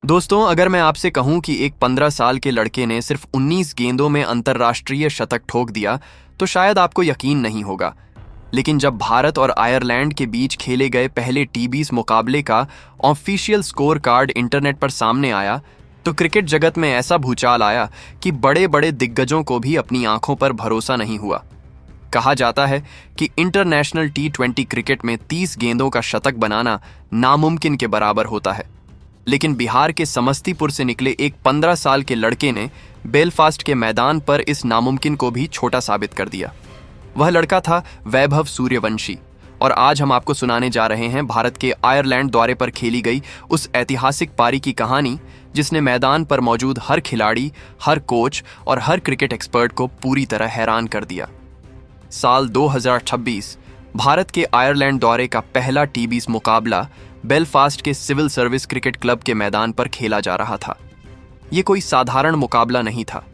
दोस्तों, अगर मैं आपसे कहूं कि एक 15 साल के लड़के ने सिर्फ 19 गेंदों में अंतर्राष्ट्रीय शतक ठोक दिया, तो शायद आपको यकीन नहीं होगा। लेकिन जब भारत और आयरलैंड के बीच खेले गए पहले टी20 मुकाबले का ऑफिशियल स्कोर कार्ड इंटरनेट पर सामने आया, तो क्रिकेट जगत में ऐसा भूचाल आया कि बड़े बड़े दिग्गजों को भी अपनी आंखों पर भरोसा नहीं हुआ। कहा जाता है कि इंटरनेशनल टी20 क्रिकेट में 30 गेंदों का शतक बनाना नामुमकिन के बराबर होता है। लेकिन बिहार के समस्तीपुर से निकले एक 15 साल के लड़के ने बेलफास्ट के मैदान पर इस नामुमकिन को भी छोटा साबित कर दिया। वह लड़का था वैभव सूर्यवंशी, और आज हम आपको सुनाने जा रहे हैं भारत के आयरलैंड दौरे पर खेली गई उस ऐतिहासिक पारी की कहानी, जिसने मैदान पर मौजूद हर खिलाड़ी, हर कोच और हर क्रिकेट एक्सपर्ट को पूरी तरह हैरान कर दिया। साल 2026 भारत के आयरलैंड दौरे का पहला टी20 मुकाबला बेलफास्ट के सिविल सर्विस क्रिकेट क्लब के मैदान पर खेला जा रहा था। यह कोई साधारण मुकाबला नहीं था।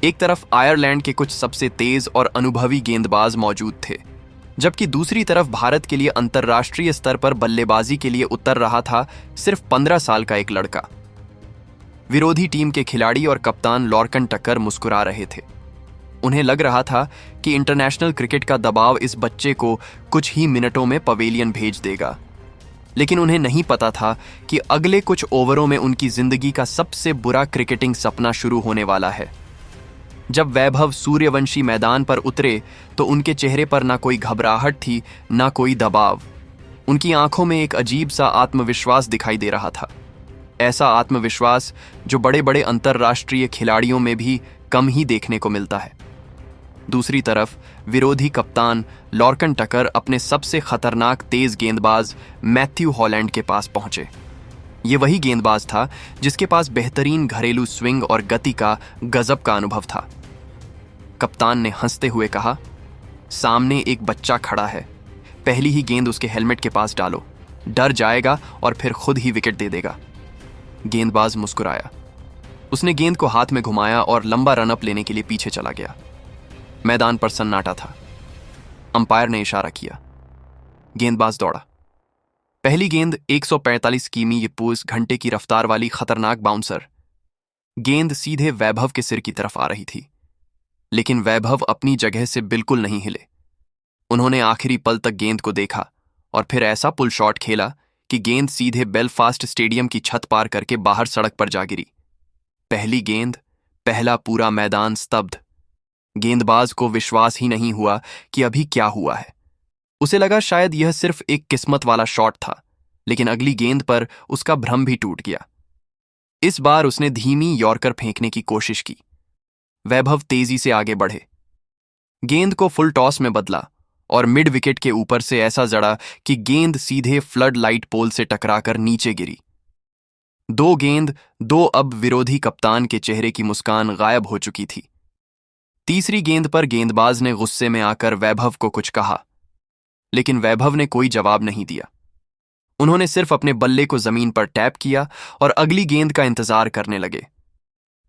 एक तरफ आयरलैंड के कुछ सबसे तेज और अनुभवी गेंदबाज मौजूद थे, जबकि दूसरी तरफ भारत के लिए अंतर्राष्ट्रीय स्तर पर बल्लेबाजी के लिए उतर रहा था सिर्फ 15 साल का एक लड़का। विरोधी टीम के खिलाड़ी और कप्तान लॉर्कन टक्कर मुस्कुरा रहे थे। उन्हें लग रहा था कि इंटरनेशनल क्रिकेट का दबाव इस बच्चे को कुछ ही मिनटों में पवेलियन भेज देगा। लेकिन उन्हें नहीं पता था कि अगले कुछ ओवरों में उनकी जिंदगी का सबसे बुरा क्रिकेटिंग सपना शुरू होने वाला है। जब वैभव सूर्यवंशी मैदान पर उतरे तो उनके चेहरे पर ना कोई घबराहट थी, ना कोई दबाव। उनकी आंखों में एक अजीब सा आत्मविश्वास दिखाई दे रहा था। ऐसा आत्मविश्वास जो बड़े बड़े अंतर्राष्ट्रीय खिलाड़ियों में भी कम ही देखने को मिलता है। दूसरी तरफ विरोधी कप्तान लॉर्कन टक्कर अपने सबसे खतरनाक तेज गेंदबाज मैथ्यू हॉलैंड के पास पहुंचे। ये वही गेंदबाज था जिसके पास बेहतरीन घरेलू स्विंग और गति का गजब का अनुभव था। कप्तान ने हंसते हुए कहा, सामने एक बच्चा खड़ा है, पहली ही गेंद उसके हेलमेट के पास डालो, डर जाएगा और फिर खुद ही विकेट दे देगा। गेंदबाज मुस्कुराया। उसने गेंद को हाथ में घुमाया और लंबा रनअप लेने के लिए पीछे चला गया। मैदान पर सन्नाटा था। अंपायर ने इशारा किया। गेंदबाज दौड़ा। पहली गेंद 145 किमी पूस घंटे की रफ्तार वाली खतरनाक बाउंसर। गेंद सीधे वैभव के सिर की तरफ आ रही थी, लेकिन वैभव अपनी जगह से बिल्कुल नहीं हिले। उन्होंने आखिरी पल तक गेंद को देखा और फिर ऐसा पुल शॉट खेला कि गेंद सीधे बेलफास्ट स्टेडियम की छत पार करके बाहर सड़क पर जा गिरी। पहली गेंद, पहला पूरा मैदान स्तब्ध। गेंदबाज को विश्वास ही नहीं हुआ कि अभी क्या हुआ है। उसे लगा शायद यह सिर्फ एक किस्मत वाला शॉट था, लेकिन अगली गेंद पर उसका भ्रम भी टूट गया। इस बार उसने धीमी यॉर्कर फेंकने की कोशिश की। वैभव तेजी से आगे बढ़े, गेंद को फुल टॉस में बदला और मिड विकेट के ऊपर से ऐसा जड़ा कि गेंद सीधे फ्लड लाइट पोल से टकराकर नीचे गिरी। दो गेंद, दो अब विरोधी कप्तान के चेहरे की मुस्कान गायब हो चुकी थी। तीसरी गेंद पर गेंदबाज ने गुस्से में आकर वैभव को कुछ कहा, लेकिन वैभव ने कोई जवाब नहीं दिया। उन्होंने सिर्फ अपने बल्ले को जमीन पर टैप किया और अगली गेंद का इंतजार करने लगे।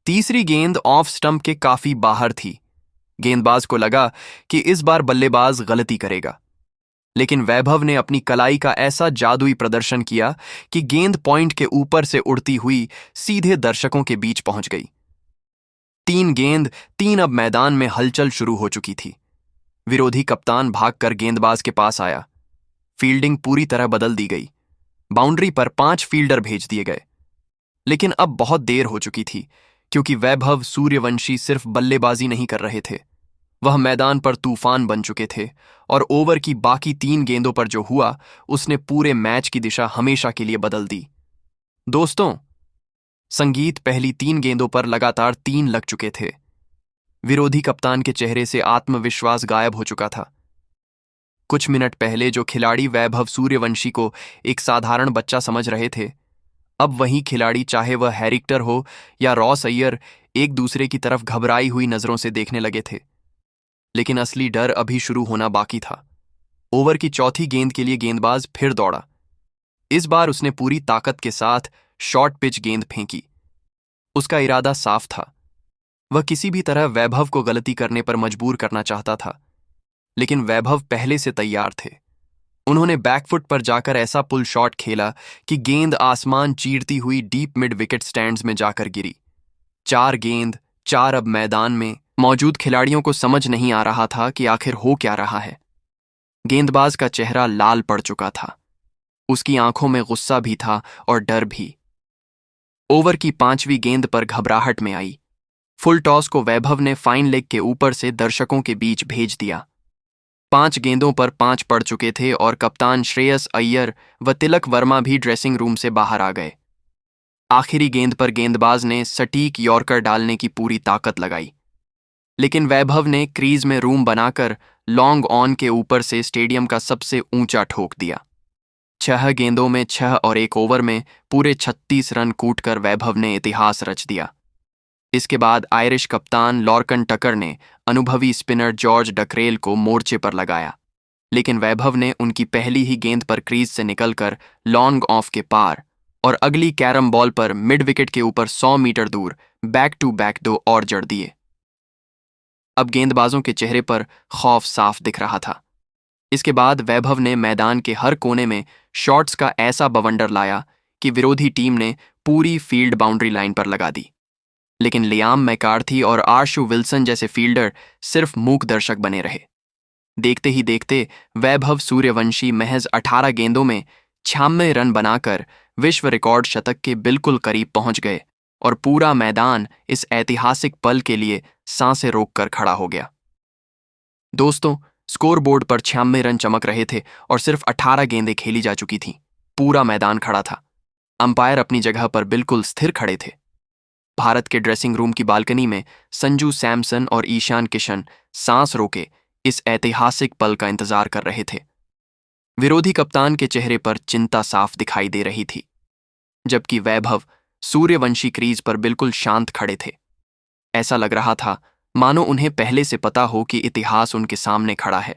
तीसरी गेंद ऑफ स्टंप के काफी बाहर थी। गेंदबाज को लगा कि इस बार बल्लेबाज गलती करेगा, लेकिन वैभव ने अपनी कलाई का ऐसा जादुई प्रदर्शन किया कि गेंद पॉइंट के ऊपर से उड़ती हुई सीधे दर्शकों के बीच पहुंच गई। 3 गेंद 3 अब मैदान में हलचल शुरू हो चुकी थी। विरोधी कप्तान भागकर गेंदबाज के पास आया। फील्डिंग पूरी तरह बदल दी गई। बाउंड्री पर 5 फील्डर भेज दिए गए। लेकिन अब बहुत देर हो चुकी थी, क्योंकि वैभव सूर्यवंशी सिर्फ बल्लेबाजी नहीं कर रहे थे, वह मैदान पर तूफान बन चुके थे। और ओवर की बाकी 3 गेंदों पर जो हुआ, उसने पूरे मैच की दिशा हमेशा के लिए बदल दी। दोस्तों, संगीत पहली 3 गेंदों पर लगातार 3 लग चुके थे। विरोधी कप्तान के चेहरे से आत्मविश्वास गायब हो चुका था। कुछ मिनट पहले जो खिलाड़ी वैभव सूर्यवंशी को एक साधारण बच्चा समझ रहे थे, अब वही खिलाड़ी, चाहे वह हैरिक्टर हो या रॉस अय्यर, एक दूसरे की तरफ घबराई हुई नजरों से देखने लगे थे। लेकिन असली डर अभी शुरू होना बाकी था। ओवर की चौथी गेंद के लिए गेंदबाज फिर दौड़ा। इस बार उसने पूरी ताकत के साथ शॉर्ट पिच गेंद फेंकी। उसका इरादा साफ था। वह किसी भी तरह वैभव को गलती करने पर मजबूर करना चाहता था, लेकिन वैभव पहले से तैयार थे। उन्होंने बैकफुट पर जाकर ऐसा पुल शॉट खेला कि गेंद आसमान चीरती हुई डीप मिड विकेट स्टैंड्स में जाकर गिरी। 4 गेंद 4 अब मैदान में मौजूद खिलाड़ियों को समझ नहीं आ रहा था कि आखिर हो क्या रहा है। गेंदबाज का चेहरा लाल पड़ चुका था, उसकी आंखों में गुस्सा भी था और डर भी। ओवर की 5वीं गेंद पर घबराहट में आई। फुल टॉस को वैभव ने फाइन लेग के ऊपर से दर्शकों के बीच भेज दिया। 5 गेंदों पर 5 पड़ चुके थे और कप्तान श्रेयस अय्यर व तिलक वर्मा भी ड्रेसिंग रूम से बाहर आ गए। आखिरी गेंद पर गेंदबाज ने सटीक यॉर्कर डालने की पूरी ताकत लगाई, लेकिन वैभव ने क्रीज में रूम बनाकर लॉन्ग ऑन के ऊपर से स्टेडियम का सबसे ऊंचा ठोक दिया। 6 गेंदों में 6 और 1 ओवर में पूरे 36 रन कूटकर वैभव ने इतिहास रच दिया। इसके बाद आयरिश कप्तान लॉर्कन टकर ने अनुभवी स्पिनर जॉर्ज डकरेल को मोर्चे पर लगाया, लेकिन वैभव ने उनकी पहली ही गेंद पर क्रीज से निकलकर लॉन्ग ऑफ के पार और अगली कैरम बॉल पर मिड विकेट के ऊपर 100 मीटर दूर बैक टू बैक 2 और जड़ दिए। अब गेंदबाजों के चेहरे पर खौफ साफ दिख रहा था। इसके बाद वैभव ने मैदान के हर कोने में शॉट्स का ऐसा बवंडर लाया कि विरोधी टीम ने पूरी फील्ड बाउंड्री लाइन पर लगा दी, लेकिन लियाम मैकार्थी और आशु विल्सन जैसे फील्डर सिर्फ मूक दर्शक बने रहे। देखते ही देखते वैभव सूर्यवंशी महज 18 गेंदों में 96 रन बनाकर विश्व रिकॉर्ड शतक के बिल्कुल करीब पहुंच गए और पूरा मैदान इस ऐतिहासिक पल के लिए सांसें रोककर खड़ा हो गया। दोस्तों, स्कोरबोर्ड पर 96 रन चमक रहे थे और सिर्फ 18 गेंदें खेली जा चुकी थीं। पूरा मैदान खड़ा था। अंपायर अपनी जगह पर बिल्कुल स्थिर खड़े थे। भारत के ड्रेसिंग रूम की बालकनी में संजू सैमसन और ईशान किशन सांस रोके इस ऐतिहासिक पल का इंतजार कर रहे थे। विरोधी कप्तान के चेहरे पर चिंता साफ दिखाई दे रही थी, जबकि वैभव सूर्यवंशी क्रीज पर बिल्कुल शांत खड़े थे। ऐसा लग रहा था मानो उन्हें पहले से पता हो कि इतिहास उनके सामने खड़ा है।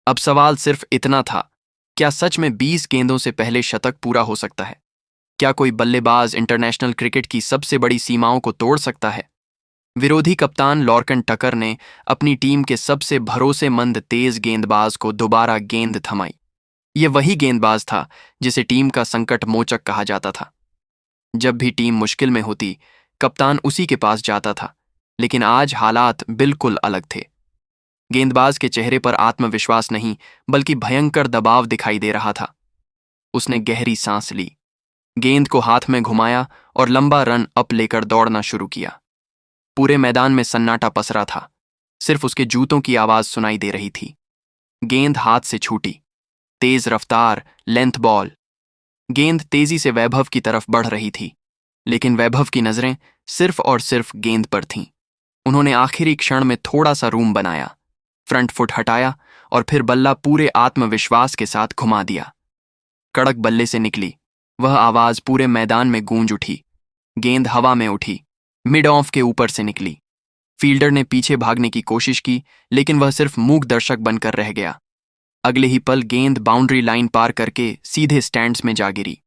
अब सवाल सिर्फ इतना था, क्या सच में 20 गेंदों से पहले शतक पूरा हो सकता है? क्या कोई बल्लेबाज इंटरनेशनल क्रिकेट की सबसे बड़ी सीमाओं को तोड़ सकता है? विरोधी कप्तान लॉर्कन टकर ने अपनी टीम के सबसे भरोसेमंद तेज गेंदबाज को दोबारा गेंद थमाई। यह वही गेंदबाज था जिसे टीम का संकट मोचक कहा जाता था। जब भी टीम मुश्किल में होती, कप्तान उसी के पास जाता था, लेकिन आज हालात बिल्कुल अलग थे। गेंदबाज के चेहरे पर आत्मविश्वास नहीं बल्कि भयंकर दबाव दिखाई दे रहा था। उसने गहरी सांस ली, गेंद को हाथ में घुमाया और लंबा रन अप लेकर दौड़ना शुरू किया। पूरे मैदान में सन्नाटा पसरा था, सिर्फ उसके जूतों की आवाज सुनाई दे रही थी। गेंद हाथ से छूटी, तेज रफ्तार लेंथ बॉल। गेंद तेजी से वैभव की तरफ बढ़ रही थी, लेकिन वैभव की नजरें सिर्फ और सिर्फ गेंद पर थीं। उन्होंने आखिरी क्षण में थोड़ा सा रूम बनाया, फ्रंट फुट हटाया और फिर बल्ला पूरे आत्मविश्वास के साथ घुमा दिया। कड़क बल्ले से निकली वह आवाज पूरे मैदान में गूंज उठी। गेंद हवा में उठी, मिड ऑफ के ऊपर से निकली। फील्डर ने पीछे भागने की कोशिश की, लेकिन वह सिर्फ मूक दर्शक बनकर रह गया। अगले ही पल गेंद बाउंड्री लाइन पार करके सीधे स्टैंड्स में जा गिरी।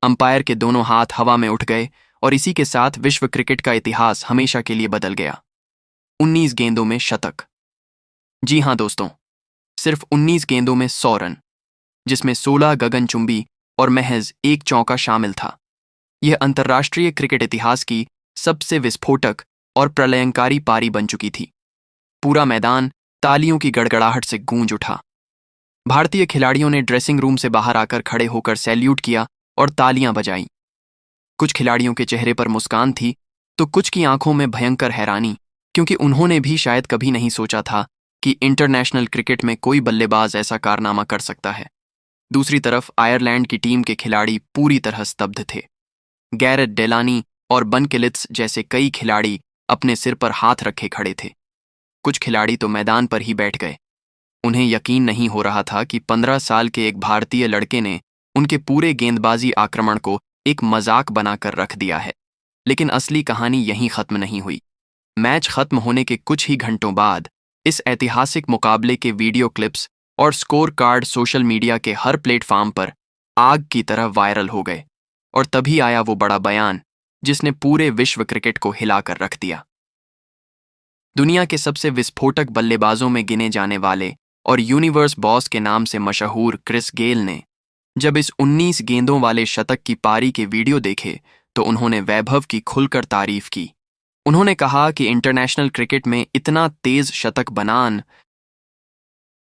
अंपायर के दोनों हाथ हवा में उठ गए और इसी के साथ विश्व क्रिकेट का इतिहास हमेशा के लिए बदल गया। 19 गेंदों में शतक। जी हां दोस्तों, सिर्फ 19 गेंदों में 100 रन, जिसमें 16 गगनचुंबी और महज 1 चौका शामिल था। यह अंतर्राष्ट्रीय क्रिकेट इतिहास की सबसे विस्फोटक और प्रलयंकारी पारी बन चुकी थी। पूरा मैदान तालियों की गड़गड़ाहट से गूंज उठा। भारतीय खिलाड़ियों ने ड्रेसिंग रूम से बाहर आकर खड़े होकर सैल्यूट किया और तालियां बजाईं। कुछ खिलाड़ियों के चेहरे पर मुस्कान थी तो कुछ की आंखों में भयंकर हैरानी, क्योंकि उन्होंने भी शायद कभी नहीं सोचा था कि इंटरनेशनल क्रिकेट में कोई बल्लेबाज ऐसा कारनामा कर सकता है। दूसरी तरफ आयरलैंड की टीम के खिलाड़ी पूरी तरह स्तब्ध थे। गैरेट डेलानी और बन किलिट्स जैसे कई खिलाड़ी अपने सिर पर हाथ रखे खड़े थे। कुछ खिलाड़ी तो मैदान पर ही बैठ गए। उन्हें यकीन नहीं हो रहा था कि 15 साल के एक भारतीय लड़के ने उनके पूरे गेंदबाजी आक्रमण को एक मजाक बनाकर रख दिया है। लेकिन असली कहानी यहीं खत्म नहीं हुई। मैच खत्म होने के कुछ ही घंटों बाद इस ऐतिहासिक मुकाबले के वीडियो क्लिप्स और स्कोर कार्ड सोशल मीडिया के हर प्लेटफॉर्म पर आग की तरह वायरल हो गए। और तभी आया वो बड़ा बयान जिसने पूरे विश्व क्रिकेट को हिलाकर रख दिया। दुनिया के सबसे विस्फोटक बल्लेबाजों में गिने जाने वाले और यूनिवर्स बॉस के नाम से मशहूर क्रिस गेल ने जब इस 19 गेंदों वाले शतक की पारी के वीडियो देखे तो उन्होंने वैभव की खुलकर तारीफ की। उन्होंने कहा कि इंटरनेशनल क्रिकेट में इतना तेज शतक बनान